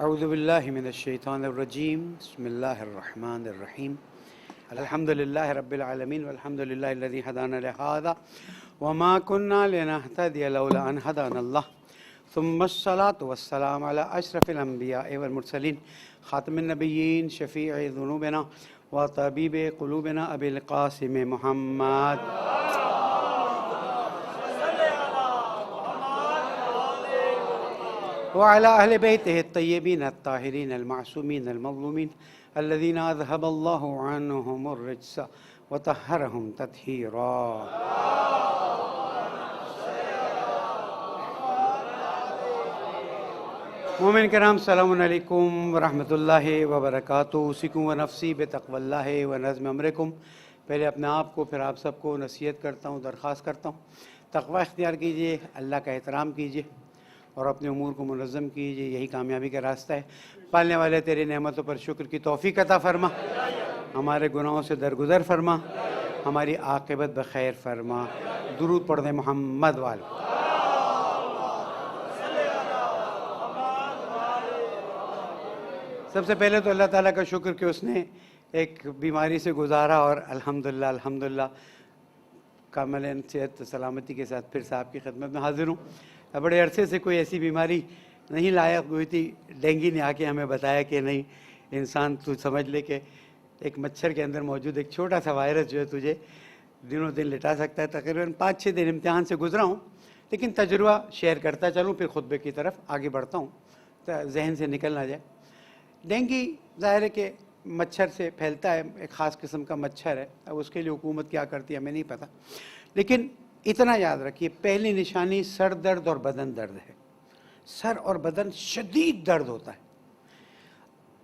اعوذ باللہ من الشیطان الرجیم بسم اللہ الرحمن الرحیم الحمد للہ رب العالمین والحمد للہ الذی ہدانا لہذا وما كنا لنهتدی لولا ان ہدانا اللہ ثم الصلاة والسلام علی اشرف الانبیاء والمرسلین خاتم النبیین شفیع ذنوبنا وطبیب قلوبنا ابی القاسم محمد وعلى أهل بيته الطيبين الطاهرين المعصومين المظلومين الذين أذهب الله عنهم الرجس وطهرهم تطهيرا. مومن کرام السلام علیکم ورحمۃ اللہ وبرکاتہ. اوصیکم ونفسی بتقوی اللہ ونظم امرکم. پہلے اپنے آپ کو پھر آپ سب کو نصیحت کرتا ہوں، درخواست کرتا ہوں، تقوی اختیار کیجئے، اللہ کا احترام کیجئے اور اپنے امور کو منظم کیجئے. یہی کامیابی کا راستہ ہے. پالنے والے تیری نعمتوں پر شکر کی توفیق عطا فرما، ہمارے گناہوں سے درگزر فرما، ہماری عاقبت بخیر فرما. درود پڑھ دیں محمد والے. سب سے پہلے تو اللہ تعالیٰ کا شکر کہ اس نے ایک بیماری سے گزارا اور الحمدللہ کامل صحت سلامتی کے ساتھ پھر صاحب کی خدمت میں حاضر ہوں. بڑے عرصے سے کوئی ایسی بیماری نہیں لائق ہوئی تھی. ڈینگی نے آ کے ہمیں بتایا کہ نہیں انسان تو سمجھ لے کہ ایک مچھر کے اندر موجود ایک چھوٹا سا وائرس جو ہے تجھے دنوں دن لٹا سکتا ہے. تقریباً 5-6 دن امتحان سے گزرا ہوں، لیکن تجربہ شیئر کرتا چلوں پھر خطبے کی طرف آگے بڑھتا ہوں تو ذہن سے نکل نہ جائے. ڈینگی ظاہر ہے کہ مچھر سے پھیلتا ہے، ایک خاص قسم کا مچھر ہے. اب اس کے لیے حکومت کیا کرتی ہے ہمیں نہیں پتہ، لیکن اتنا یاد رکھیے پہلی نشانی سر درد اور بدن درد ہے. سر اور بدن شدید درد ہوتا ہے.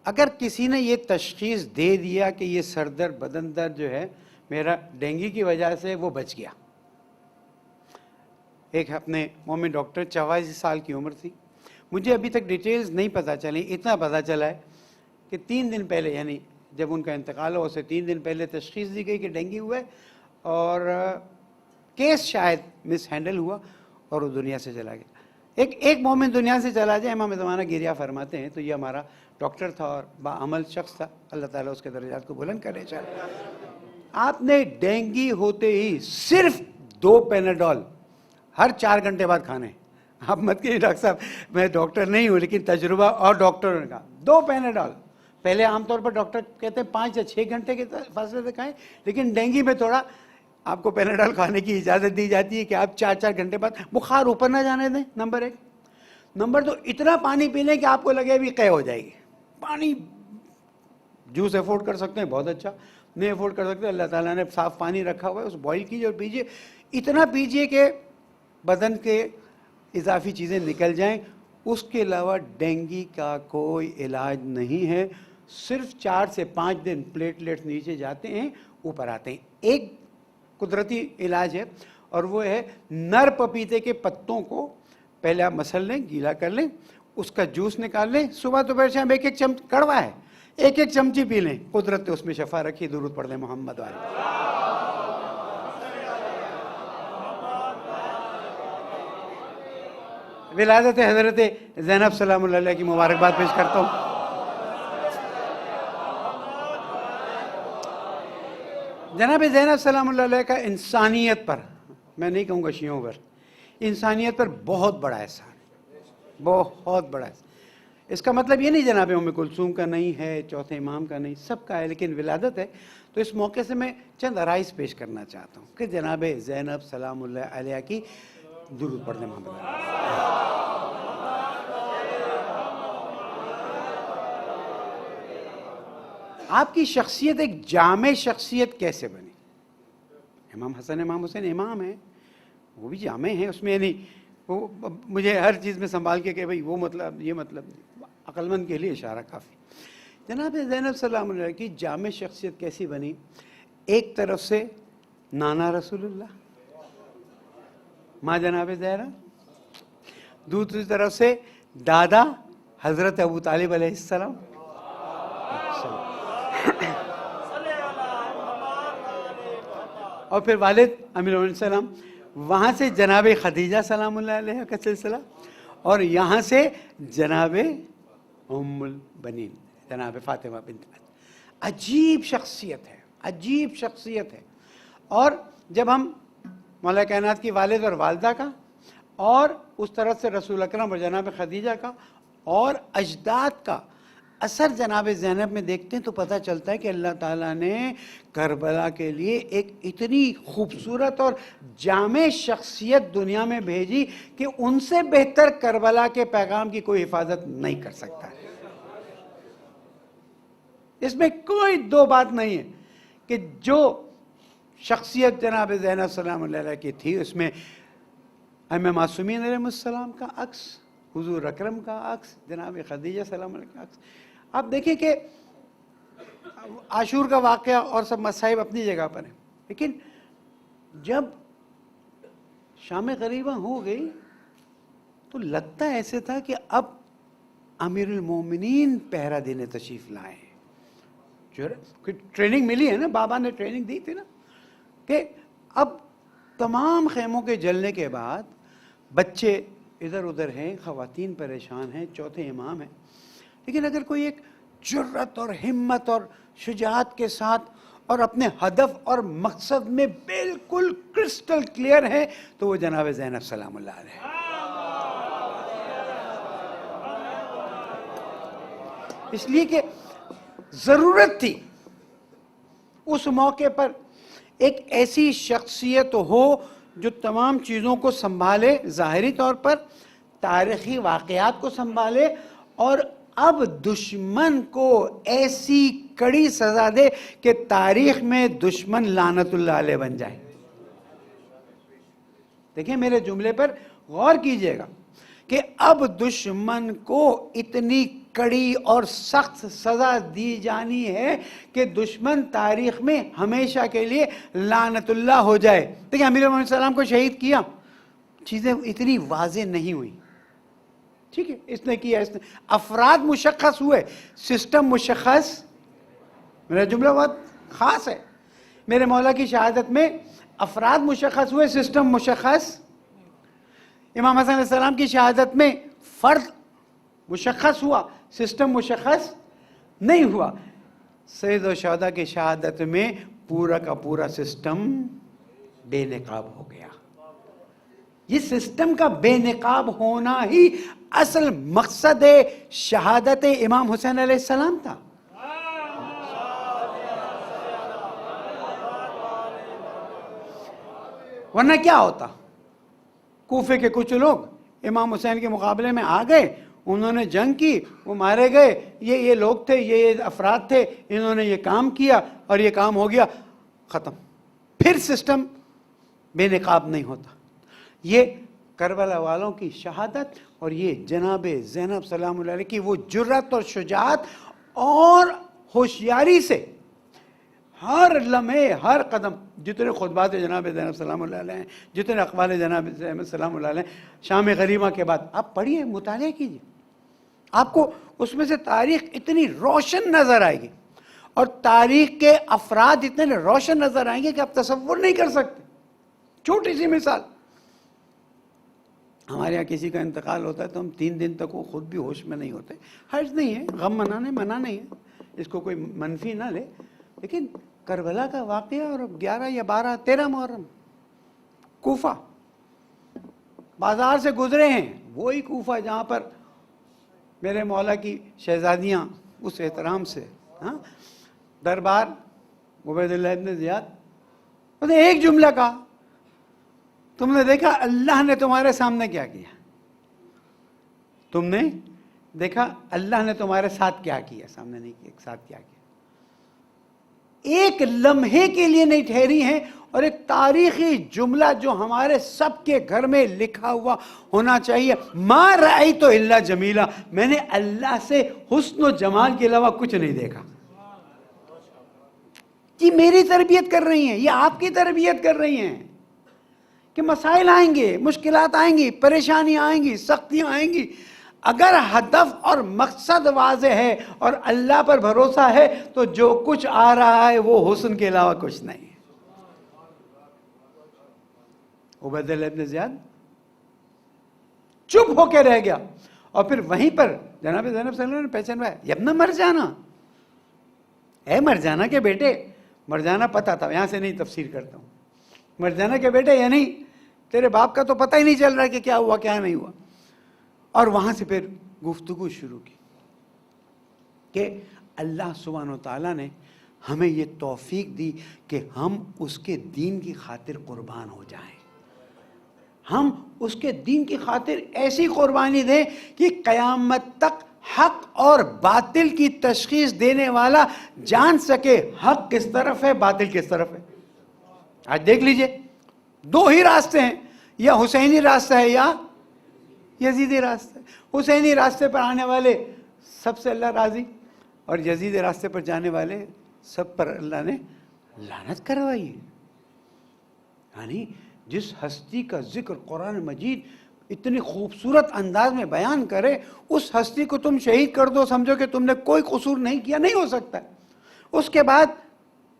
اگر کسی نے یہ تشخیص دے دیا کہ یہ سر درد بدن درد جو ہے میرا ڈینگی کی وجہ سے، وہ بچ گیا. ایک اپنے مومن ڈاکٹر 44 سال کی عمر تھی. مجھے ابھی تک ڈیٹیلز نہیں پتہ چلی، اتنا پتہ چلا ہے کہ 3 دن پہلے یعنی جب ان کا انتقال ہوا اسے 3 دن پہلے تشخیص دی گئی کہ ڈینگی ہوا ہے اور کیس شاید مس ہینڈل ہوا اور وہ دنیا سے چلا گیا. ایک مومن دنیا سے چلا جائے امام زمانہ گریہ فرماتے ہیں. تو یہ ہمارا ڈاکٹر تھا اور باعمل شخص تھا، اللہ تعالیٰ اس کے درجات کو بلند کرے. آپ نے ڈینگی ہوتے ہی صرف 2 پیناڈول ہر 4 گھنٹے بعد کھانے. آپ مت کہیے ڈاکٹر صاحب میں ڈاکٹر نہیں ہوں، لیکن تجربہ اور ڈاکٹروں نے کہا 2 پیناڈول. پہلے عام طور پر ڈاکٹر کہتے ہیں 5 یا 6 گھنٹے کے فاصلے سے کھائیں، لیکن ڈینگی میں تھوڑا آپ کو پیناڈول کھانے کی اجازت دی جاتی ہے کہ آپ 4 گھنٹے بعد بخار اوپر نہ جانے دیں. نمبر 1. نمبر 2 اتنا پانی پی لیں کہ آپ کو لگے ابھی قے ہو جائے گی. پانی جوس افورڈ کر سکتے ہیں بہت اچھا، نہیں افورڈ کر سکتے اللہ تعالیٰ نے صاف پانی رکھا ہوا ہے اس بوائل کیجیے اور پیجیے. اتنا پیجیے کہ بدن کے اضافی چیزیں نکل جائیں. اس کے علاوہ ڈینگی کا کوئی علاج نہیں ہے. صرف 4 سے 5 دن پلیٹلیٹس نیچے جاتے ہیں اوپر آتے ہیں. ایک قدرتی علاج ہے اور وہ ہے نر پپیتے کے پتوں کو پہلے آپ مسل لیں، گیلا کر لیں، اس کا جوس نکال لیں، صبح دوپہر شام 1-1 چمچ، کڑوا ہے 1-1 چمچی پی لیں. قدرت نے اس میں شفا رکھی. درود پڑھ لیں محمد والے. ولادت حضرت زینب سلام اللہ علیہ کی مبارکباد پیش کرتا ہوں. جناب زینب سلام اللہ علیہ کا انسانیت پر، میں نہیں کہوں گا شیعوں پر، انسانیت پر بہت بڑا احسان، بہت بڑا احسان. اس کا مطلب یہ نہیں جناب ام کلثوم کا نہیں ہے، چوتھے امام کا نہیں، سب کا ہے، لیکن ولادت ہے. تو اس موقع سے میں چند عرائض پیش کرنا چاہتا ہوں کہ جناب زینب سلام اللہ علیہ کی درود پڑھنے محمد. آپ کی شخصیت ایک جامع شخصیت کیسے بنی؟ امام حسن امام حسین امام ہیں، وہ بھی جامع ہیں. اس میں نہیں وہ مجھے ہر چیز میں سنبھال کے کہ بھئی وہ مطلب یہ مطلب عقل مند کے لیے اشارہ کافی. جناب زینب سلام اللہ کی جامع شخصیت کیسی بنی؟ ایک طرف سے نانا رسول اللہ، ماں جناب زہرا، دوسری طرف سے دادا حضرت ابو طالب علیہ السلام، اور پھر والد امیر المومنین السلام. وہاں سے جناب خدیجہ سلام اللہ علیہ کا سلسلہ، اور یہاں سے جناب ام البنین جناب فاطمہ بنت عجیب شخصیت ہے، عجیب شخصیت ہے. اور جب ہم مولا کائنات کی والد اور والدہ کا اور اس طرح سے رسول اکرم اور جناب خدیجہ کا اور اجداد کا اثر جناب زینب میں دیکھتے ہیں تو پتہ چلتا ہے کہ اللہ تعالیٰ نے کربلا کے لیے ایک اتنی خوبصورت اور جامع شخصیت دنیا میں بھیجی کہ ان سے بہتر کربلا کے پیغام کی کوئی حفاظت نہیں کر سکتا ہے. اس میں کوئی دو بات نہیں ہے کہ جو شخصیت جناب زینب سلام اللہ علیہ کی تھی اس میں ائمہ معصومین علیہ السلام کا عکس، حضور اکرم کا عکس، جناب خدیجہ سلام علیہ کا عکس. آپ دیکھیں کہ عاشور کا واقعہ اور سب مصائب اپنی جگہ پر ہیں، لیکن جب شام غریبہ ہو گئی تو لگتا ایسے تھا کہ اب امیر المومنین پہرا دینے تشریف لائے ہیں. ٹریننگ ملی ہے نا، بابا نے ٹریننگ دی تھی نا کہ اب تمام خیموں کے جلنے کے بعد بچے ادھر ادھر ہیں، خواتین پریشان ہیں، چوتھے امام ہیں، لیکن اگر کوئی ایک جرت اور ہمت اور شجاعت کے ساتھ اور اپنے ہدف اور مقصد میں بالکل کرسٹل کلیئر ہے تو وہ جناب زینب سلام اللہ علیہ. اس لیے کہ ضرورت تھی اس موقع پر ایک ایسی شخصیت ہو جو تمام چیزوں کو سنبھالے، ظاہری طور پر تاریخی واقعات کو سنبھالے، اور اب دشمن کو ایسی کڑی سزا دے کہ تاریخ میں دشمن لعنت اللہ علیہ بن جائے. دیکھیں میرے جملے پر غور کیجئے گا کہ اب دشمن کو اتنی کڑی اور سخت سزا دی جانی ہے کہ دشمن تاریخ میں ہمیشہ کے لیے لعنت اللہ ہو جائے. دیکھیں امیر المومنین صلی اللہ علیہ وسلم کو شہید کیا، چیزیں اتنی واضح نہیں ہوئی، ٹھیک ہے، اس نے کیا، اس نے افراد مشخص ہوئے، سسٹم مشخص. میرا جملہ بہت خاص ہے، میرے مولا کی شہادت میں افراد مشخص ہوئے، سسٹم مشخص. امام حسن علیہ السلام کی شہادت میں فرد مشخص ہوا، سسٹم مشخص نہیں ہوا. سید الشہداء کی شہادت میں پورا کا پورا سسٹم بے نقاب ہو گیا. یہ سسٹم کا بے نقاب ہونا ہی اصل مقصد شہادت امام حسین علیہ السلام تھا. ورنہ کیا ہوتا؟ کوفے کے کچھ لوگ امام حسین کے مقابلے میں آ گئے، انہوں نے جنگ کی، وہ مارے گئے، یہ لوگ تھے، یہ افراد تھے، انہوں نے یہ کام کیا اور یہ کام ہو گیا، ختم. پھر سسٹم بے نقاب نہیں ہوتا. یہ کربلا والوں کی شہادت اور یہ جناب زینب سلام اللہ علیہ کی وہ جرت اور شجاعت اور ہوشیاری سے ہر لمحے ہر قدم، جتنے خطبات جناب زینب سلام اللہ علیہ ہیں، جتنے اقوال جناب زینب سلام اللہ علیہ شام غریبہ کے بعد آپ پڑھیے، مطالعہ کیجیے، آپ کو اس میں سے تاریخ اتنی روشن نظر آئے گی اور تاریخ کے افراد اتنے روشن نظر آئیں گے کہ آپ تصور نہیں کر سکتے. چھوٹی سی مثال، ہمارے یہاں کسی کا انتقال ہوتا ہے تو ہم 3 دن تک وہ خود بھی ہوش میں نہیں ہوتے. حرج نہیں ہے، غم منع نہیں ہے، اس کو کوئی منفی نہ لے، لیکن کربلا کا واقعہ اور 11 یا 12 13 محرم کوفہ بازار سے گزرے ہیں، وہی کوفہ جہاں پر میرے مولا کی شہزادیاں اس احترام سے دربار عبید اللہ ابن زیاد، اس نے ایک جملہ کہا، تم نے دیکھا اللہ نے تمہارے سامنے کیا کیا؟ تم نے دیکھا اللہ نے تمہارے ساتھ کیا کیا؟ سامنے نہیں کیا، ایک ساتھ کیا کیا. ایک لمحے کے لیے نہیں ٹھہری ہیں، اور ایک تاریخی جملہ جو ہمارے سب کے گھر میں لکھا ہوا ہونا چاہیے، ما رأیت الا جمیلا، میں نے اللہ سے حسن و جمال کے علاوہ کچھ نہیں دیکھا. یہ میری تربیت کر رہی ہیں، یہ آپ کی تربیت کر رہی ہیں کہ مسائل آئیں گے، مشکلات آئیں گی، پریشانیاں آئیں گی، سختیاں آئیں گی، اگر ہدف اور مقصد واضح ہے اور اللہ پر بھروسہ ہے تو جو کچھ آ رہا ہے وہ حسن کے علاوہ کچھ نہیں ہے. عبید اللہ ابن زیاد چپ ہو کے رہ گیا اور پھر وہیں پر جناب زینب صلی اللہ علیہ وسلم نے پہچانوایا، یبنا مرجانہ، اے مرجانہ کے بیٹے. مرجانہ پتہ تھا، یہاں سے نہیں تفسیر کرتا ہوں. مرجانہ کے بیٹے یعنی تیرے باپ کا تو پتہ ہی نہیں چل رہا کہ کیا ہوا کیا نہیں ہوا. اور وہاں سے پھر گفتگو شروع کی کہ اللہ سبحانہ و تعالیٰ نے ہمیں یہ توفیق دی کہ ہم اس کے دین کی خاطر قربان ہو جائیں. ہم اس کے دین کی خاطر ایسی قربانی دیں کہ قیامت تک حق اور باطل کی تشخیص دینے والا جان سکے حق کس طرف ہے، باطل کس طرف ہے. آج دیکھ لیجئے، دو ہی راستے ہیں، یا حسینی راستہ ہے یا یزیدی راستہ ہے. حسینی راستے پر آنے والے سب سے اللہ راضی، اور یزیدی راستے پر جانے والے سب پر اللہ نے لعنت کروائی ہے. یعنی جس ہستی کا ذکر قرآن مجید اتنی خوبصورت انداز میں بیان کرے، اس ہستی کو تم شہید کر دو، سمجھو کہ تم نے کوئی قصور نہیں کیا، نہیں ہو سکتا. اس کے بعد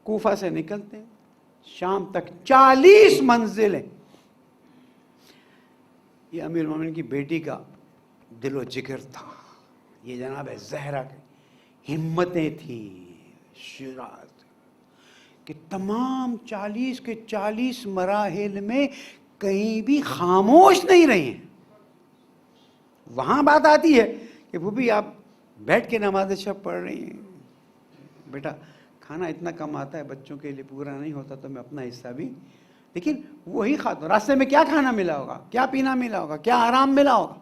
کوفہ سے نکلتے ہیں، شام تک 40 منزلیں. یہ امیر المومنین کی بیٹی کا دل و جگر تھا، یہ جناب زہرا کی ہمتیں تھیں، شجاعت، کہ تمام 40 کے 40 مراحل میں کہیں بھی خاموش نہیں رہی ہیں. وہاں بات آتی ہے کہ بھوبی آپ بیٹھ کے نماز شب پڑھ رہی ہیں، بیٹا کھانا اتنا کم آتا ہے بچوں کے لیے، پورا نہیں ہوتا تو میں اپنا حصہ بھی. لیکن وہی خاتون راستے میں کیا کھانا ملا ہوگا، کیا پینا ملا ہوگا، کیا آرام ملا ہوگا،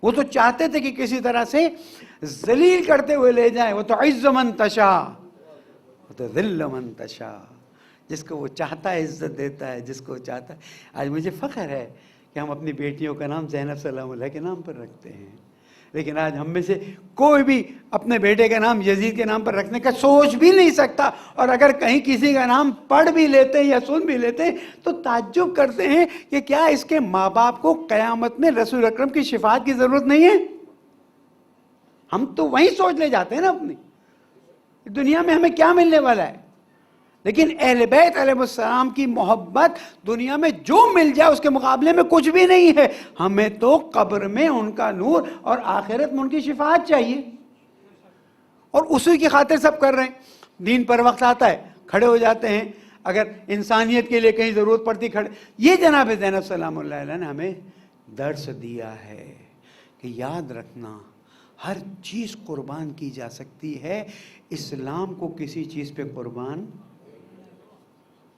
وہ تو چاہتے تھے کہ کسی طرح سے ذلیل کرتے ہوئے لے جائیں. وہ تو عز من تشاء وہ تو ذل من تشاء، جس کو وہ چاہتا ہے عزت دیتا ہے، جس کو وہ چاہتا ہے. آج مجھے فخر ہے کہ ہم اپنی بیٹیوں کا نام زینب سلام اللہ کے نام پر رکھتے ہیں، لیکن آج ہم میں سے کوئی بھی اپنے بیٹے کا نام یزید کے نام پر رکھنے کا سوچ بھی نہیں سکتا. اور اگر کہیں کسی کا نام پڑھ بھی لیتے ہیں یا سن بھی لیتے ہیں تو تعجب کرتے ہیں کہ کیا اس کے ماں باپ کو قیامت میں رسول اکرم کی شفاعت کی ضرورت نہیں ہے. ہم تو وہیں سوچ لے جاتے ہیں نا اپنی دنیا میں ہمیں کیا ملنے والا ہے. لیکن اہل بیت علیہ السلام کی محبت دنیا میں جو مل جائے اس کے مقابلے میں کچھ بھی نہیں ہے. ہمیں تو قبر میں ان کا نور اور آخرت میں ان کی شفاعت چاہیے، اور اسی کی خاطر سب کر رہے ہیں. دین پر وقت آتا ہے کھڑے ہو جاتے ہیں، اگر انسانیت کے لیے کہیں ضرورت پڑتی کھڑے. یہ جناب زینب سلام اللہ علیہ نے ہمیں درس دیا ہے کہ یاد رکھنا ہر چیز قربان کی جا سکتی ہے، اسلام کو کسی چیز پہ قربان.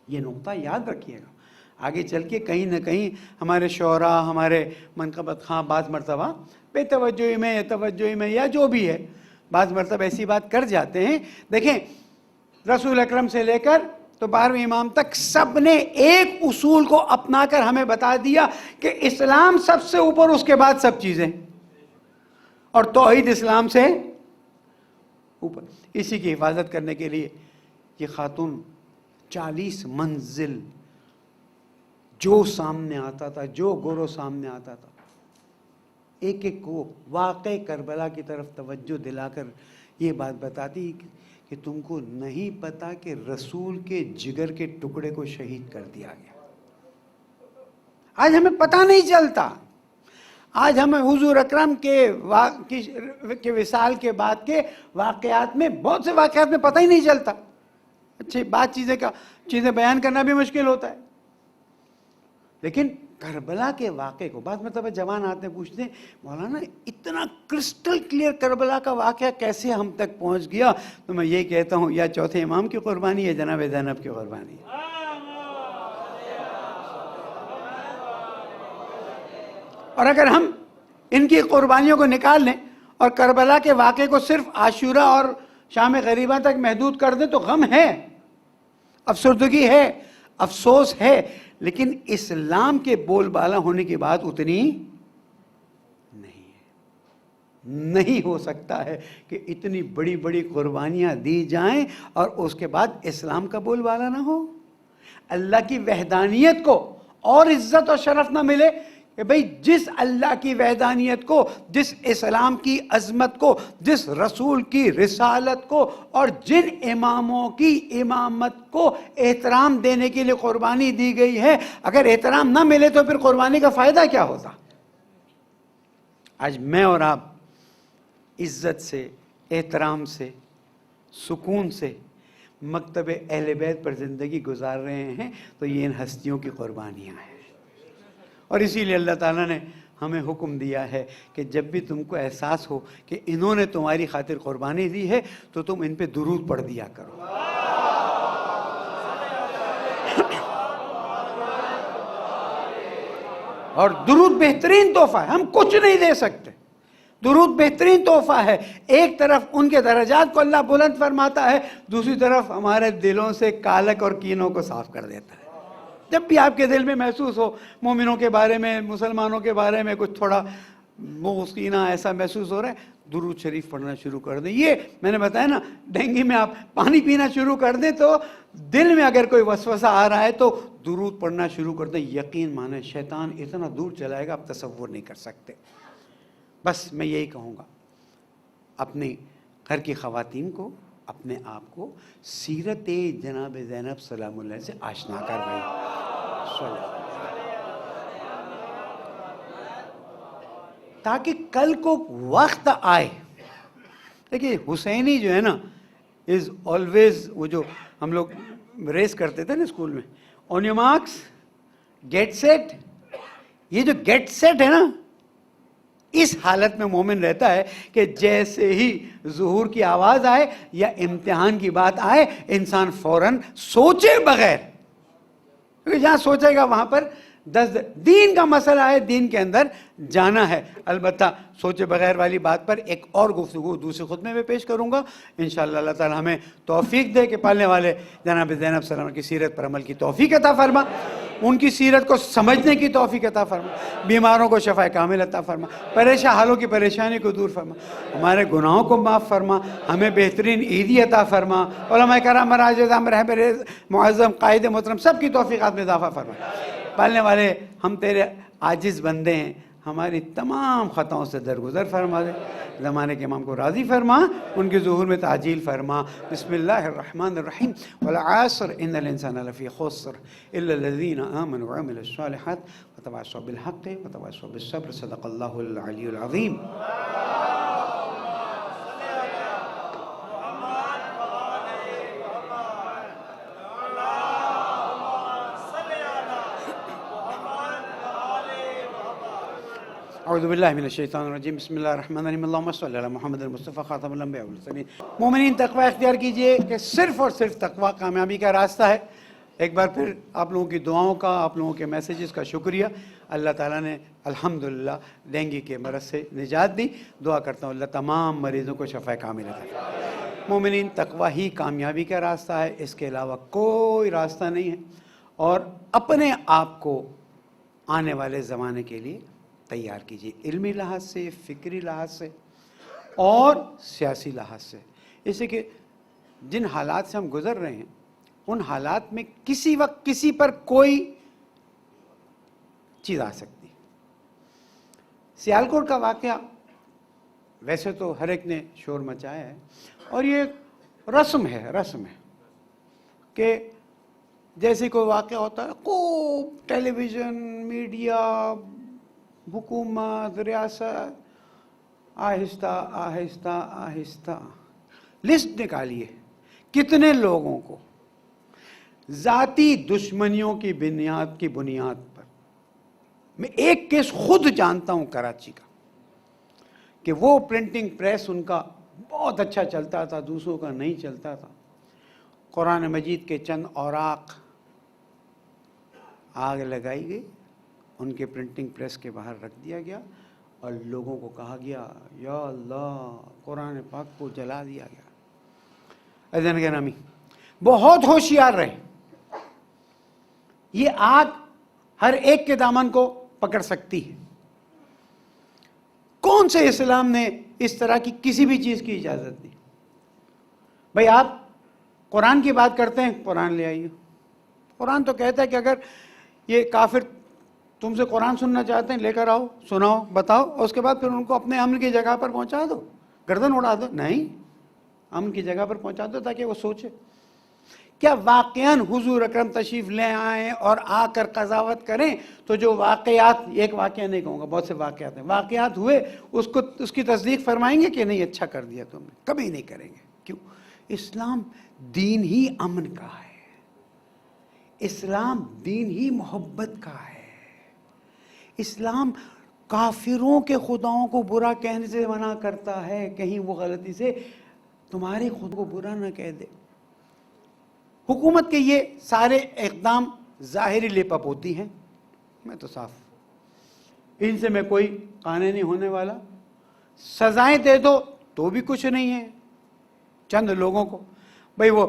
یہ نقطہ یاد رکھیے گا. آگے چل کے کہیں نہ کہیں ہمارے شعراء، ہمارے منقبت خواں بعض مرتبہ بے توجہی میں یا توجہی میں یا جو بھی ہے بعض مرتبہ ایسی بات کر جاتے ہیں. دیکھیں رسول اکرم سے لے کر تو 12ویں امام تک سب نے ایک اصول کو اپنا کر ہمیں بتا دیا کہ اسلام سب سے اوپر، اس کے بعد سب چیزیں، اور توحید اسلام سے اوپر. اسی کی حفاظت کرنے کے لیے یہ خاتون 40 منزل جو سامنے آتا تھا، جو گورو سامنے آتا تھا، ایک ایک کو واقع کربلا کی طرف توجہ دلا کر یہ بات بتاتی کہ تم کو نہیں پتا کہ رسول کے جگر کے ٹکڑے کو شہید کر دیا گیا. آج ہمیں پتہ نہیں چلتا. آج ہمیں حضور اکرم کے وصال کے بعد کے واقعات میں، بہت سے واقعات میں پتہ ہی نہیں چلتا. اچھی بات چیزیں بیان کرنا بھی مشکل ہوتا ہے. لیکن کربلا کے واقعے کو بعض مرتبہ جوان آتے ہیں پوچھتے ہیں مولانا اتنا کرسٹل کلیئر کربلا کا واقعہ کیسے ہم تک پہنچ گیا؟ تو میں یہ کہتا ہوں یا چوتھے امام کی قربانی ہے جناب زینب کی قربانی. اور اگر ہم ان کی قربانیوں کو نکال لیں اور کربلا کے واقعے کو صرف عاشورہ اور شام غریبہ تک محدود کر دیں تو غم ہے، افسردگی ہے، افسوس ہے. لیکن اسلام کے بول بالا ہونے کی بات اتنی نہیں ہے. نہیں ہو سکتا ہے کہ اتنی بڑی بڑی قربانیاں دی جائیں اور اس کے بعد اسلام کا بول بالا نہ ہو، اللہ کی وحدانیت کو اور عزت اور شرف نہ ملے. کہ بھئی جس اللہ کی وحدانیت کو، جس اسلام کی عظمت کو، جس رسول کی رسالت کو اور جن اماموں کی امامت کو احترام دینے کے لیے قربانی دی گئی ہے، اگر احترام نہ ملے تو پھر قربانی کا فائدہ کیا ہوتا؟ آج میں اور آپ عزت سے، احترام سے، سکون سے مکتب اہل بیت پر زندگی گزار رہے ہیں تو یہ ان ہستیوں کی قربانیاں ہیں. اور اسی لیے اللہ تعالیٰ نے ہمیں حکم دیا ہے کہ جب بھی تم کو احساس ہو کہ انہوں نے تمہاری خاطر قربانی دی ہے تو تم ان پہ درود پڑھ دیا کرو. اور درود بہترین تحفہ ہے، ہم کچھ نہیں دے سکتے. درود بہترین تحفہ ہے. ایک طرف ان کے درجات کو اللہ بلند فرماتا ہے، دوسری طرف ہمارے دلوں سے کالک اور کینوں کو صاف کر دیتا ہے. جب بھی آپ کے دل میں محسوس ہو مومنوں کے بارے میں، مسلمانوں کے بارے میں کچھ تھوڑا بغض کینہ ایسا محسوس ہو رہا ہے، درود شریف پڑھنا شروع کر دیں. یہ میں نے بتایا نا، ڈینگی میں آپ پانی پینا شروع کر دیں تو دل میں اگر کوئی وسوسہ آ رہا ہے تو درود پڑھنا شروع کر دیں. یقین مانیں شیطان اتنا دور چلائے گا آپ تصور نہیں کر سکتے. بس میں یہی کہوں گا، اپنے گھر کی خواتین کو، اپنے آپ کو سیرت جناب زینب سلام اللہ سے آشنا کروائیں، تاکہ کل کو وقت آئے. دیکھیے حسینی جو ہے نا از آلویز، وہ جو ہم لوگ ریس کرتے تھے نا اسکول میں، on your marks get set. یہ جو گیٹ سیٹ ہے نا، اس حالت میں مومن رہتا ہے کہ جیسے ہی ظہور کی آواز آئے یا امتحان کی بات آئے انسان فوراً سوچے بغیر، کیونکہ جہاں سوچے گا وہاں پر دین کا مسئلہ ہے، دین کے اندر جانا ہے. البتہ سوچے بغیر والی بات پر ایک اور گفتگو دوسرے خطبے میں پیش کروں گا انشاءاللہ. اللہ تعالی ہمیں توفیق دے کہ پالنے والے جناب زینب سلام کی سیرت پر عمل کی توفیق عطا فرما، ان کی سیرت کو سمجھنے کی توفیق عطا فرما، بیماروں کو شفا کامل عطا فرما، پریشان حالوں کی پریشانی کو دور فرما، ہمارے گناہوں کو معاف فرما، ہمیں بہترین عیدی عطا فرما، علماء کرام مراج اعظام رہبر معظم قائد محترم سب کی توفیقات میں اضافہ فرما. پالنے والے ہم تیرے عاجز بندے ہیں، ہماری تمام خطاؤں سے درگزر فرما دے، زمانے کے امام کو راضی فرما، ان کے ظہور میں تعجیل فرما. بسم اللہ الرحمن الرحیم. والعصر ان الانسان لفی خسر الا الذین آمنوا وعملوا الصالحات وتواصوا بالحق وتواصوا بالصبر. صدق اللہ العلی العظیم. اعوذ باللہ من الشیطان الرجیم. بسم اللہ الرحمن الرحیم. اللہم صلی علی محمد المصطفیٰ خاتم الانبیاء والمرسلین. مومنین تقوی اختیار کیجئے کہ صرف اور صرف تقوی کامیابی کا راستہ ہے. ایک بار پھر آپ لوگوں کی دعاؤں کا، آپ لوگوں کے میسیجز کا شکریہ. اللہ تعالیٰ نے الحمدللہ ڈینگی کے مرض سے نجات دی. دعا کرتا ہوں اللہ تمام مریضوں کو شفا کامل عطا فرمائے. مومنین تقوی ہی کامیابی کا راستہ ہے، اس کے علاوہ کوئی راستہ نہیں ہے. اور اپنے آپ کو آنے والے زمانے کے لیے تیار کیجیے، علمی لحاظ سے، فکری لحاظ سے اور سیاسی لحاظ سے. اس لیے کہ جن حالات سے ہم گزر رہے ہیں ان حالات میں کسی وقت کسی پر کوئی چیز آ سکتی. سیالکوٹ کا واقعہ ویسے تو ہر ایک نے شور مچایا ہے، اور یہ رسم ہے کہ جیسے کوئی واقعہ ہوتا ہے خوب ٹیلی ویژن، میڈیا، حکومت، ریاست آہستہ آہستہ آہستہ لسٹ نکالیے کتنے لوگوں کو ذاتی دشمنیوں کی بنیاد پر. میں ایک کیس خود جانتا ہوں کراچی کا، کہ وہ پرنٹنگ پریس ان کا بہت اچھا چلتا تھا، دوسروں کا نہیں چلتا تھا. قرآن مجید کے چند اوراق آگ لگائی گئی، ان کے پرنٹنگ پریس کے باہر رکھ دیا گیا اور لوگوں کو کہا گیا یا اللہ قرآن پاک کو جلا دیا گیا. اذن گرامی بہت ہوشیار رہے، یہ آگ ہر ایک کے دامن کو پکڑ سکتی ہے. کون سے اسلام نے اس طرح کی کسی بھی چیز کی اجازت دی؟ بھائی آپ قرآن کی بات کرتے ہیں، قرآن لے آئیے. قرآن تو کہتا ہے کہ اگر یہ کافر تم سے قرآن سننا چاہتے ہیں لے کر آؤ، سناؤ، بتاؤ، اور اس کے بعد پھر ان کو اپنے امن کی جگہ پر پہنچا دو، گردن اڑا دو. نہیں، امن کی جگہ پر پہنچا دو تاکہ وہ سوچے. کیا واقعاً حضور اکرم تشریف لے آئیں اور آ کر قضاوت کریں؟ تو جو واقعات، ایک واقعہ نہیں کہوں گا، بہت سے واقعات ہیں، واقعات ہوئے، اس کی تصدیق فرمائیں گے کہ نہیں اچھا کر دیا تم نے؟ کبھی نہیں کریں گے. کیوں؟ اسلام دین ہی امن کا ہے، اسلام دین ہی محبت کا ہے. اسلام کافروں کے خداؤں کو برا کہنے سے منع کرتا ہے، کہیں وہ غلطی سے تمہارے خود کو برا نہ کہہ دے. حکومت کے یہ سارے اقدام ظاہری لیپپ ہوتی ہیں، میں تو صاف، ان سے میں کوئی قانع نہیں ہونے والا. سزائیں دے دو تو بھی کچھ نہیں ہے چند لوگوں کو. بھئی وہ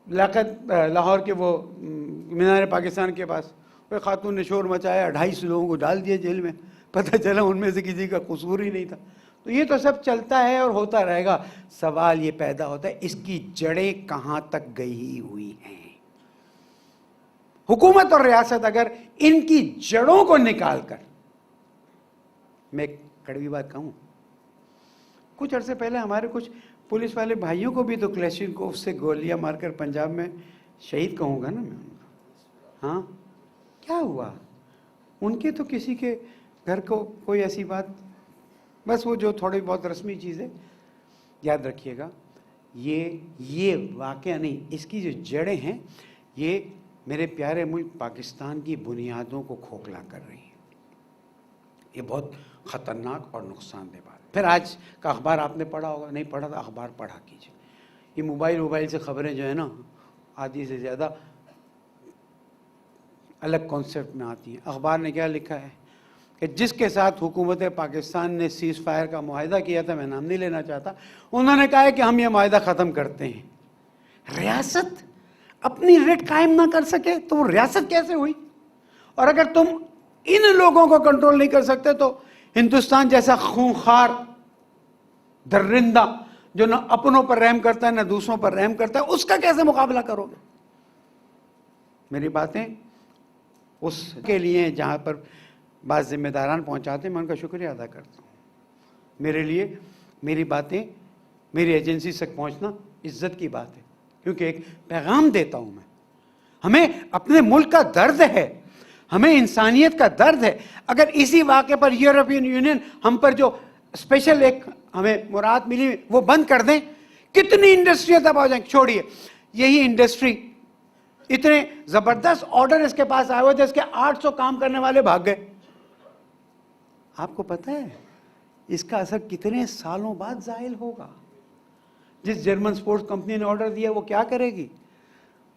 لاہور کے وہ مینار پاکستان کے پاس کوئی خاتون نے شور مچایا، 250 لوگوں کو ڈال دیا جیل میں، پتہ چلا ان میں سے کسی کا قصور ہی نہیں تھا. تو یہ تو سب چلتا ہے اور ہوتا رہے گا. سوال یہ پیدا ہوتا ہے اس کی جڑیں کہاں تک گئی ہوئی ہیں. حکومت اور ریاست اگر ان کی جڑوں کو نکال کر، میں ایک کڑوی بات کہوں، کچھ عرصے پہلے ہمارے کچھ پولیس والے بھائیوں کو بھی تو کلیشنکوف سے گولیاں مار کر پنجاب میں شہید کہوں گا نا میں. ہاں کیا ہوا؟ ان کے تو کسی کے گھر کو کوئی ایسی بات، بس وہ جو تھوڑی بہت رسمی چیز ہے. یاد رکھیے گا یہ واقعہ نہیں، اس کی جو جڑیں ہیں یہ میرے پیارے ملک پاکستان کی بنیادوں کو کھوکھلا کر رہی ہیں. یہ بہت خطرناک اور نقصان دہ بات. پھر آج کا اخبار آپ نے پڑھا ہوگا، نہیں پڑھا تو اخبار پڑھا کیجیے. یہ موبائل سے خبریں جو ہیں نا آدھی سے زیادہ الگ کانسیپٹ میں آتی ہیں. اخبار نے کیا لکھا ہے کہ جس کے ساتھ حکومت پاکستان نے سیز فائر کا معاہدہ کیا تھا، میں نام نہیں لینا چاہتا، انہوں نے کہا ہے کہ ہم یہ معاہدہ ختم کرتے ہیں. ریاست اپنی ریٹ قائم نہ کر سکے تو وہ ریاست کیسے ہوئی؟ اور اگر تم ان لوگوں کو کنٹرول نہیں کر سکتے تو ہندوستان جیسا خونخوار درندہ جو نہ اپنوں پر رحم کرتا ہے نہ دوسروں پر رحم کرتا ہے، اس کا کیسے مقابلہ کرو گے؟ میری باتیں اس کے لیے جہاں پر بعض ذمہ داران پہنچاتے ہیں، میں ان کا شکریہ ادا کرتا ہوں. میرے لیے میری باتیں میری ایجنسی تک پہنچنا عزت کی بات ہے، کیونکہ ایک پیغام دیتا ہوں میں. ہمیں اپنے ملک کا درد ہے، ہمیں انسانیت کا درد ہے. اگر اسی واقعے پر یورپین یونین ہم پر جو اسپیشل ایک ہمیں مراد ملی وہ بند کر دیں، کتنی انڈسٹریاں تباہ ہو جائیں. چھوڑیے یہی انڈسٹری، اتنے زبردست آرڈر اس کے پاس آئے ہوئے تھے، اس کے 800 کام کرنے والے بھاگ گئے. آپ کو پتہ ہے اس کا اثر کتنے سالوں بعد ظاہر ہوگا؟ جس جرمن سپورٹس کمپنی نے آرڈر دیا وہ کیا کرے گی؟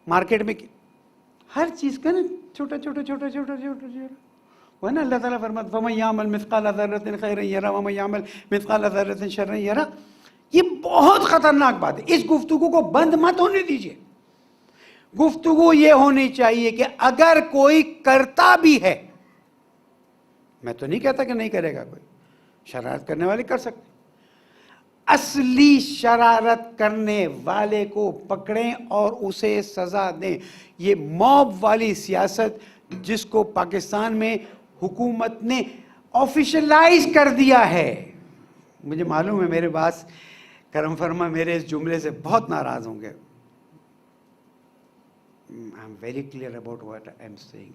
مارکیٹ میں ہر چیز کا نا چھوٹا چھوٹا چھوٹا چھوٹا چھوٹا چھوٹا وہ نا. اللہ تعالیٰ فرماتا فَمَن يَعْمَلْ مِثْقَالَ ذَرَّةٍ خَيْرًا يَرَهُ وَمَن يَعْمَلْ مِثْقَالَ ذَرَّةٍ شَرًّا يَرَهُ. یہ بہت خطرناک بات ہے. اس گفتگو کو بند مت ہونے دیجیے. گفتگو یہ ہونی چاہیے کہ اگر کوئی کرتا بھی ہے، میں تو نہیں کہتا کہ نہیں کرے گا، کوئی شرارت کرنے والے کر سکتے، اصلی شرارت کرنے والے کو پکڑیں اور اسے سزا دیں. یہ موب والی سیاست جس کو پاکستان میں حکومت نے آفیشلائز کر دیا ہے، مجھے معلوم ہے میرے باس کرم فرما میرے اس جملے سے بہت ناراض ہوں گے. I'm very clear about what I'm saying.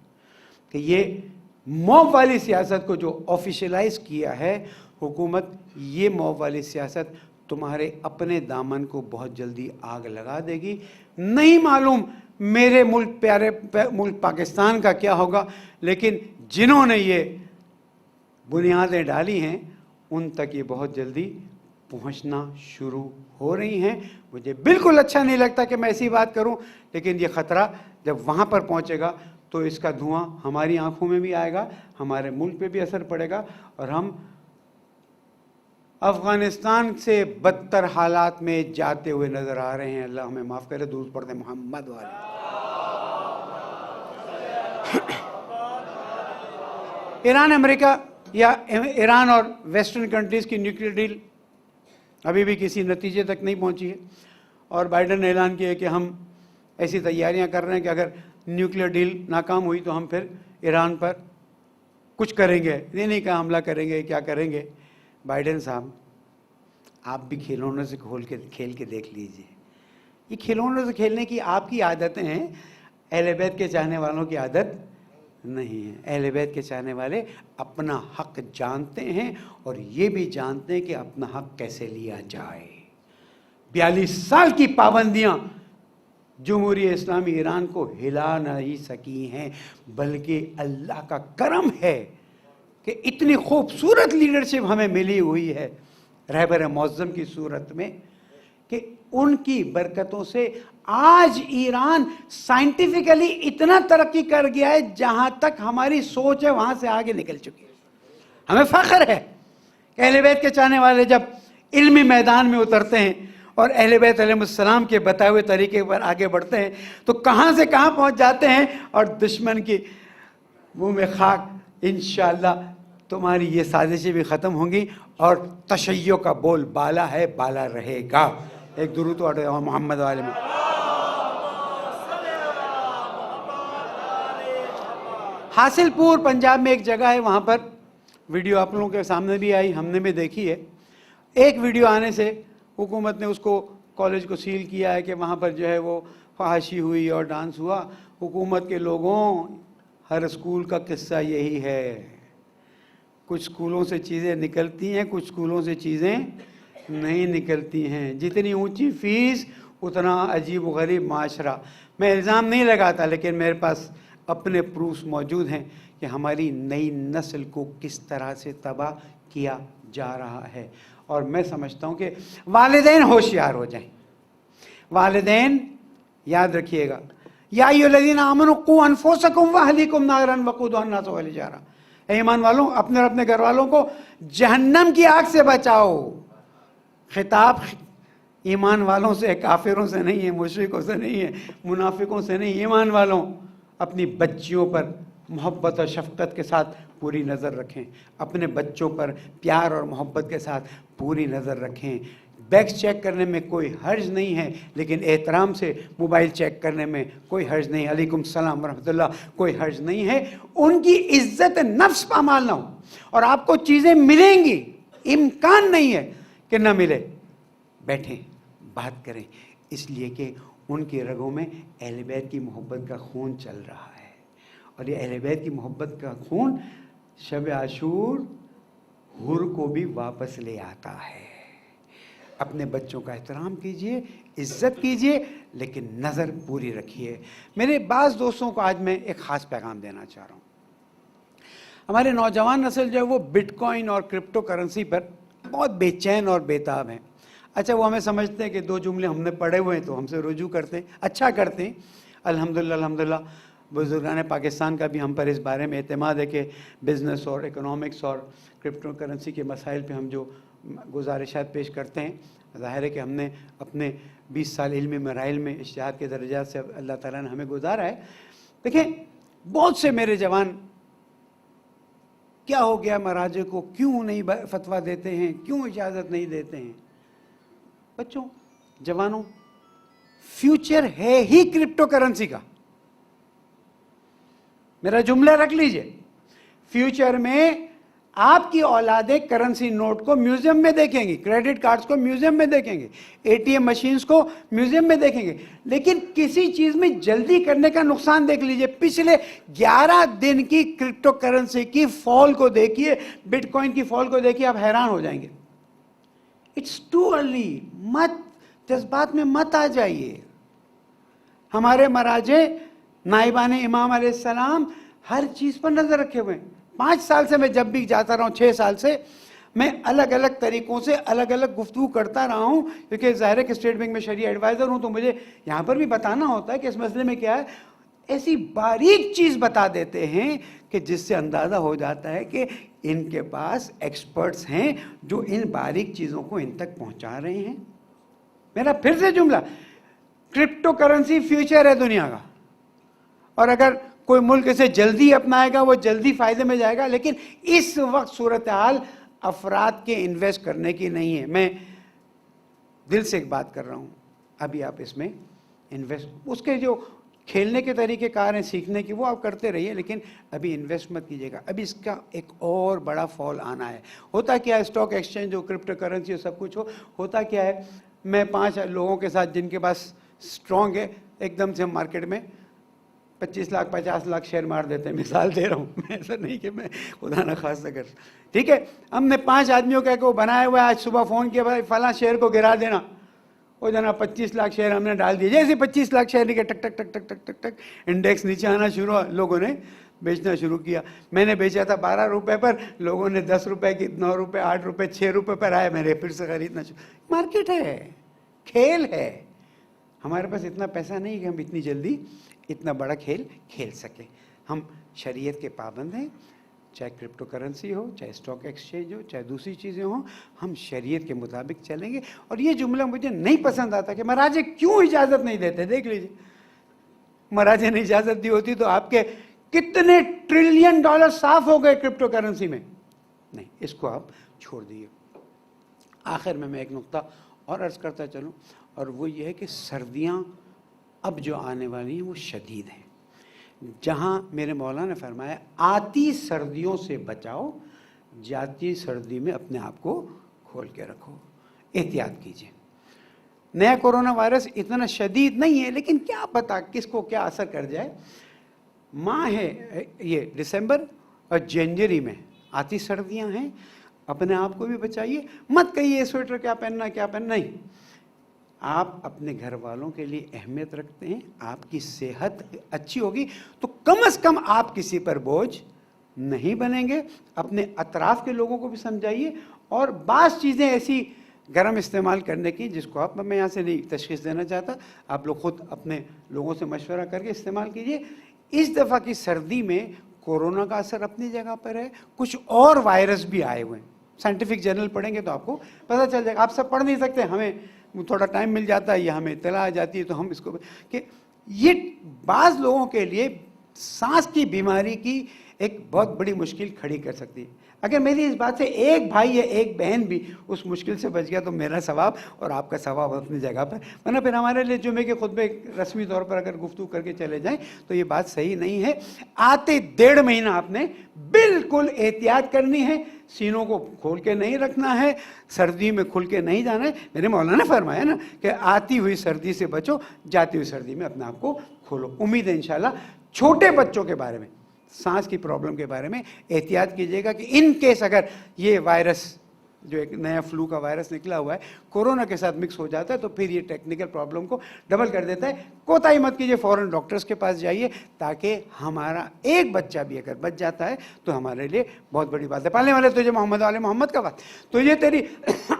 کہ یہ موب والی سیاست کو جو آفیشلائز کیا ہے حکومت، یہ موب والی سیاست تمہارے اپنے دامن کو بہت جلدی آگ لگا دے گی. نہیں معلوم میرے ملک، پیارے ملک پاکستان کا کیا ہوگا، لیکن جنہوں نے یہ بنیادیں ڈالی ہیں ان تک یہ بہت جلدی پہنچنا شروع ہو رہی ہیں. مجھے بالکل اچھا نہیں لگتا کہ میں ایسی بات کروں، لیکن یہ خطرہ جب وہاں پر پہنچے گا تو اس کا دھواں ہماری آنکھوں میں بھی آئے گا، ہمارے ملک پہ بھی اثر پڑے گا، اور ہم افغانستان سے بدتر حالات میں جاتے ہوئے نظر آ رہے ہیں. اللہ ہمیں معاف کرے. درود پڑھتے محمد والے. ایران امریکہ یا ایران اور ویسٹرن کنٹریز کی نیوکلیئر ڈیل ابھی بھی کسی نتیجے تک نہیں پہنچی ہے، اور بائیڈن نے اعلان کیا ہے کہ ہم ایسی تیاریاں کر رہے ہیں کہ اگر نیوکلیئر ڈیل ناکام ہوئی تو ہم پھر ایران پر کچھ کریں گے. نہیں کہا حملہ کریں گے، کیا کریں گے. بائیڈن صاحب آپ بھی کھلونے سے کھیل کے دیکھ لیجئے. یہ کھلونوں سے کھیلنے کی آپ کی عادتیں ہیں، اہل بیت کے چاہنے والوں کی عادت نہیں ہے۔ اہل بیت کے چاہنے والے اپنا حق جانتے ہیں اور یہ بھی جانتے ہیں کہ اپنا حق کیسے لیا جائے۔ 42 سال کی پابندیاں جمہوریہ اسلامی ایران کو ہلا نہیں سکی ہیں، بلکہ اللہ کا کرم ہے کہ اتنی خوبصورت لیڈرشپ ہمیں ملی ہوئی ہے رہبر معظم کی صورت میں، کہ ان کی برکتوں سے آج ایران سائنٹیفکلی اتنا ترقی کر گیا ہے، جہاں تک ہماری سوچ ہے وہاں سے آگے نکل چکی ہے۔ ہمیں فخر ہے کہ اہل بیت کے چاہنے والے جب علمی میدان میں اترتے ہیں اور اہل بیت علیہ السلام کے بتائے ہوئے طریقے پر آگے بڑھتے ہیں تو کہاں سے کہاں پہنچ جاتے ہیں، اور دشمن کی منہ میں خاک۔ انشاءاللہ تمہاری یہ سازشیں بھی ختم ہوں گی اور تشیع کا بول بالا ہے، بالا رہے گا۔ ایک درود اور محمد والے میں۔ حاصل پور پنجاب میں ایک جگہ ہے، وہاں پر ویڈیو آپ لوگوں کے سامنے بھی آئی، ہم نے بھی دیکھی ہے۔ ایک ویڈیو آنے سے حکومت نے اس کو کالج کو سیل کیا ہے کہ وہاں پر جو ہے وہ فحاشی ہوئی اور ڈانس ہوا۔ حکومت کے لوگوں، ہر اسکول کا قصہ یہی ہے، کچھ اسکولوں سے چیزیں نکلتی ہیں، کچھ اسکولوں سے چیزیں نہیں نکلتی ہیں۔ جتنی اونچی فیس اتنا عجیب و غریب معاشرہ۔ میں الزام نہیں لگاتا، لیکن میرے پاس اپنے پروفs موجود ہیں کہ ہماری نئی نسل کو کس طرح سے تباہ کیا جا رہا ہے۔ اور میں سمجھتا ہوں کہ والدین ہوشیار ہو جائیں۔ والدین یاد رکھیے گا، یا ایھا الذین آمنوا قوا انفسکم واہلیکم نارا وقودھا الناس والحجارہ، اے ایمان والوں اپنے اور اپنے گھر والوں کو جہنم کی آگ سے بچاؤ۔ خطاب ایمان والوں سے، کافروں سے نہیں ہے، مشرکوں سے نہیں ہے، منافقوں سے نہیں، ایمان والوں اپنی بچیوں پر محبت اور شفقت کے ساتھ پوری نظر رکھیں، اپنے بچوں پر پیار اور محبت کے ساتھ پوری نظر رکھیں۔ بیگس چیک کرنے میں کوئی حرج نہیں ہے، لیکن احترام سے موبائل چیک کرنے میں کوئی حرج نہیں، علیکم السلام ورحمۃ اللہ، کوئی حرج نہیں ہے۔ ان کی عزت نفس پامال نہ ہو، اور آپ کو چیزیں ملیں گی، امکان نہیں ہے کہ نہ ملے۔ بیٹھیں، بات کریں، اس لیے کہ ان کی رگوں میں اہل بیت کی محبت کا خون چل رہا ہے، اور یہ اہل بیت کی محبت کا خون شب عاشور حور کو بھی واپس لے آتا ہے۔ اپنے بچوں کا احترام کیجئے، عزت کیجئے، لیکن نظر پوری رکھیے۔ میرے بعض دوستوں کو آج میں ایک خاص پیغام دینا چاہ رہا ہوں۔ ہمارے نوجوان نسل جو ہے وہ بٹ کوائن اور کرپٹو کرنسی پر بہت بے چین اور بےتاب ہیں۔ اچھا، وہ ہمیں سمجھتے ہیں کہ دو جملے ہم نے پڑھے ہوئے ہیں تو ہم سے رجوع کرتے ہیں، اچھا کرتے ہیں۔ الحمدللہ بزرگان پاکستان کا بھی ہم پر اس بارے میں اعتماد ہے کہ بزنس اور اکنامکس اور کرپٹو کرنسی کے مسائل پہ ہم جو گزارشات پیش کرتے ہیں، ظاہر ہے کہ ہم نے اپنے 20 سال علمی مراحل میں اجتہاد کے درجات سے اللہ تعالیٰ نے ہمیں گزارا ہے۔ دیکھیں، بہت سے میرے جوان کیا ہو گیا مراجع کو، کیوں نہیں فتویٰ دیتے ہیں، کیوں اجازت نہیں دیتے ہیں؟ بچوں، جوانوں، فیوچر ہے ہی کرپٹو کرنسی کا۔ میرا جملہ رکھ لیجئے، فیوچر میں آپ کی اولادیں کرنسی نوٹ کو میوزیم میں دیکھیں گی، کریڈٹ کارڈز کو میوزیم میں دیکھیں گے، اے ٹی ایم مشینز کو میوزیم میں دیکھیں گے، لیکن کسی چیز میں جلدی کرنے کا نقصان دیکھ لیجئے۔ پچھلے 11 دن کی کرپٹو کرنسی کی فال کو دیکھیے، بٹ کوائن کی فال کو دیکھیے، آپ حیران ہو جائیں گے۔ اٹس ٹو ارلی، مت جذبات میں مت آ جائیے۔ ہمارے مراجع نائبان امام علیہ السلام ہر چیز پر نظر رکھے ہوئے ہیں۔ 5 سال سے میں جب بھی جاتا رہا ہوں، 6 سال سے میں الگ الگ طریقوں سے الگ الگ گفتگو کرتا رہا ہوں، کیونکہ ظاہر ہے کہ اسٹیٹ بینک میں شرعی ایڈوائزر ہوں، تو مجھے یہاں پر بھی بتانا ہوتا ہے کہ اس مسئلے میں کیا ہے۔ ایسی باریک چیز بتا دیتے ہیں کہ جس سے اندازہ ہو جاتا ہے کہ ان کے پاس ایکسپرٹس ہیں جو ان باریک چیزوں کو ان تک پہنچا رہے ہیں۔ میرا پھر سے جملہ، کرپٹو کرنسی فیوچر ہے دنیا کا، اور اگر کوئی ملک اسے جلدی اپنائے گا وہ جلدی فائدے میں جائے گا، لیکن اس وقت صورتحال افراد کے انویسٹ کرنے کی نہیں ہے۔ میں دل سے ایک بات کر رہا ہوں، ابھی آپ اس میں انویسٹ، اس کے جو کھیلنے کے طریقے کار ہیں سیکھنے کی، وہ آپ کرتے رہیے، لیکن ابھی انویسٹ مت کیجیے گا۔ ابھی اس کا ایک اور بڑا فال آنا ہے۔ ہوتا کیا ہے، اسٹاک ایکسچینج جو کرپٹو کرنسی سب کچھ ہوتا کیا ہے، میں 5 لوگوں کے ساتھ جن کے پاس اسٹرانگ ہے، ایک دم سے ہم مارکیٹ میں 25 لاکھ 50 لاکھ شیئر مار دیتے ہیں. مثال دے رہا ہوں میں، ایسا نہیں کہ میں خدا نہ خواستہ کر. ٹھیک ہے، ہم نے 5 آدمیوں کا وہ بنایا ہوا ہے. آج صبح فون کیا بھائی فلاں شیئر کو گرا دینا، وہ جناب 25 لاکھ شیئر ہم نے ڈال دیے. جیسے 25 لاکھ شیئر نکلے ٹک ٹک ٹک ٹک ٹک ٹک ٹک انڈیکس نیچے آنا شروع ہوا، لوگوں نے بیچنا شروع کیا. میں نے بیچا تھا 12 روپے پر، لوگوں نے 10 روپے کی 9 روپے 8 روپے 6 روپے پر آئے، میں نے پھر سے خریدنا شروع. مارکیٹ ہے، کھیل ہے. ہمارے پاس اتنا پیسہ نہیں کہ ہم اتنی جلدی اتنا بڑا کھیل کھیل سکیں. ہم شریعت کے پابند ہیں، چاہے کرپٹو کرنسی ہو، چاہے اسٹاک ایکسچینج ہو، چاہے دوسری چیزیں ہوں، ہم شریعت کے مطابق چلیں گے. اور یہ جملہ مجھے نہیں پسند آتا کہ مہاراجے کیوں اجازت نہیں دیتے. دیکھ لیجیے، مہاراجے نے اجازت دی ہوتی تو آپ کے کتنے ٹریلین ڈالر صاف ہو گئے کرپٹو کرنسی میں. نہیں، اس کو آپ چھوڑ دیے. آخر میں ایک نقطہ اور عرض کرتا چلوں، اور وہ یہ ہے کہ سردیاں اب جو آنے والی ہیں وہ شدید ہیں. جہاں میرے مولا نے فرمایا آتی سردیوں سے بچاؤ، جاتی سردی میں اپنے آپ کو کھول کے رکھو، احتیاط کیجیے. نیا کورونا وائرس اتنا شدید نہیں ہے، لیکن کیا پتا کس کو کیا اثر کر جائے. ماہ ہے یہ دسمبر اور جنوری میں آتی سردیاں ہیں. اپنے آپ کو بھی بچائیے. مت کہیے سویٹر کیا پہننا کیا پہننا، نہیں. آپ اپنے گھر والوں کے لیے اہمیت رکھتے ہیں، آپ کی صحت اچھی ہوگی تو کم از کم آپ کسی پر بوجھ نہیں بنیں گے. اپنے اطراف کے لوگوں کو بھی سمجھائیے. اور بعض چیزیں ایسی گرم استعمال کرنے کی جس کو آپ، میں یہاں سے نہیں تشخیص دینا چاہتا، آپ لوگ خود اپنے لوگوں سے مشورہ کر کے استعمال کیجیے. اس دفعہ کی سردی میں کورونا کا اثر اپنی جگہ پر ہے، کچھ اور وائرس بھی آئے ہوئے ہیں. سائنٹیفک جرنل پڑھیں گے تو آپ کو پتہ چل جائے گا. آپ سب پڑھ نہیں سکتے، ہمیں تھوڑا ٹائم مل جاتا ہے یا ہمیں اطلاع آ جاتی ہے تو ہم اس کو کہ یہ بعض لوگوں کے لیے سانس کی بیماری کی ایک بہت بڑی مشکل کھڑی کر سکتی ہے. اگر میری اس بات سے ایک بھائی یا ایک بہن بھی اس مشکل سے بچ گیا تو میرا ثواب اور آپ کا ثواب اپنی جگہ پر. ورنہ پھر ہمارے لیے جمعے کے خطبے رسمی طور پر اگر گفتگو کر کے چلے جائیں تو یہ بات صحیح نہیں ہے. آتے 1.5 مہینہ آپ نے بالکل احتیاط کرنی ہے. سینوں کو کھول کے نہیں رکھنا ہے، سردی میں کھل کے نہیں جانا ہے. میرے مولانا نے فرمایا نا کہ آتی ہوئی سردی سے بچو، جاتی ہوئی سردی میں اپنے آپ کو کھولو. امید ہے انشاءاللہ چھوٹے بچوں کے بارے میں، سانس کی پرابلم کے بارے میں احتیاط کیجیے گا کہ ان کیس اگر یہ وائرس جو ایک نیا فلو کا وائرس نکلا ہوا ہے کورونا کے ساتھ مکس ہو جاتا ہے تو پھر یہ ٹیکنیکل پرابلم کو ڈبل کر دیتا ہے. کوتاہی مت کیجیے، فوراً ڈاکٹرز کے پاس جائیے تاکہ ہمارا ایک بچہ بھی اگر بچ جاتا ہے تو ہمارے لیے بہت بڑی بات ہے. پالنے والے تجھے محمد والے محمد کا بات، تو یہ تیری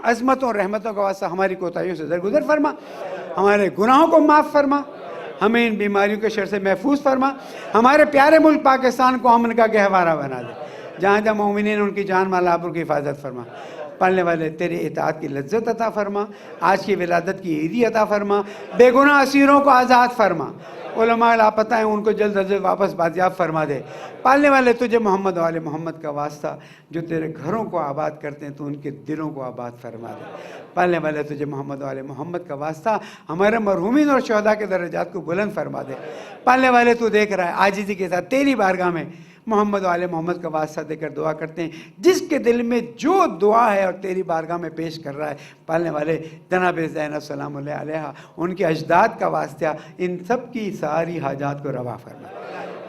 عظمتوں اور رحمتوں کا واسطہ ہماری کوتاہیوں سے درگزر فرما، ہمارے گناہوں کو معاف فرما، ہمیں ان بیماریوں کے شر سے محفوظ فرما، ہمارے پیارے ملک پاکستان کو امن کا گہوارہ بنا دے، جہاں جہاں مومنین ان کی جان مال آبرو کی حفاظت فرما. پالنے والے تیرے اطاعت کی لذت عطا فرما، آج کی ولادت کی عیدی عطا فرما، بے گناہ اسیروں کو آزاد فرما، علماء لاپتہ ہیں ان کو جلد از جلد واپس بازیاب فرما دے. پالنے والے تجھے محمد والے محمد کا واسطہ جو تیرے گھروں کو آباد کرتے ہیں تو ان کے دلوں کو آباد فرما دے. پالنے والے تجھے محمد والے محمد کا واسطہ ہمارے مرحومین اور شہداء کے درجات کو بلند فرما دے. پالنے والے تو دیکھ رہا ہے عاجزی کے ساتھ تیری بارگاہ میں محمد والے محمد کا واسطہ دے کر دعا کرتے ہیں. جس کے دل میں جو دعا ہے اور تیری بارگاہ میں پیش کر رہا ہے، پالنے والے جناب زینب سلام اللہ علیہ ان کے اجداد کا واسطہ ان سب کی ساری حاجات کو روا فرما.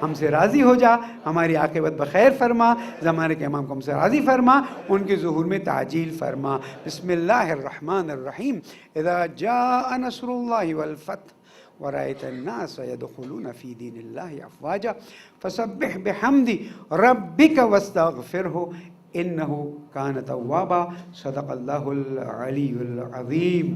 ہم سے راضی ہو جا، ہماری عاقبت بخیر فرما، زمانے کے امام کو ہم سے راضی فرما، ان کے ظہور میں تعجیل فرما. بسم اللہ الرحمن الرحیم. اذا جاء نصر اللہ والفتح ورأيت الناس يدخلون في دين الله أفواجا فسبح بحمد ربك واستغفره إنه كان توابا. صدق الله العلي العظيم.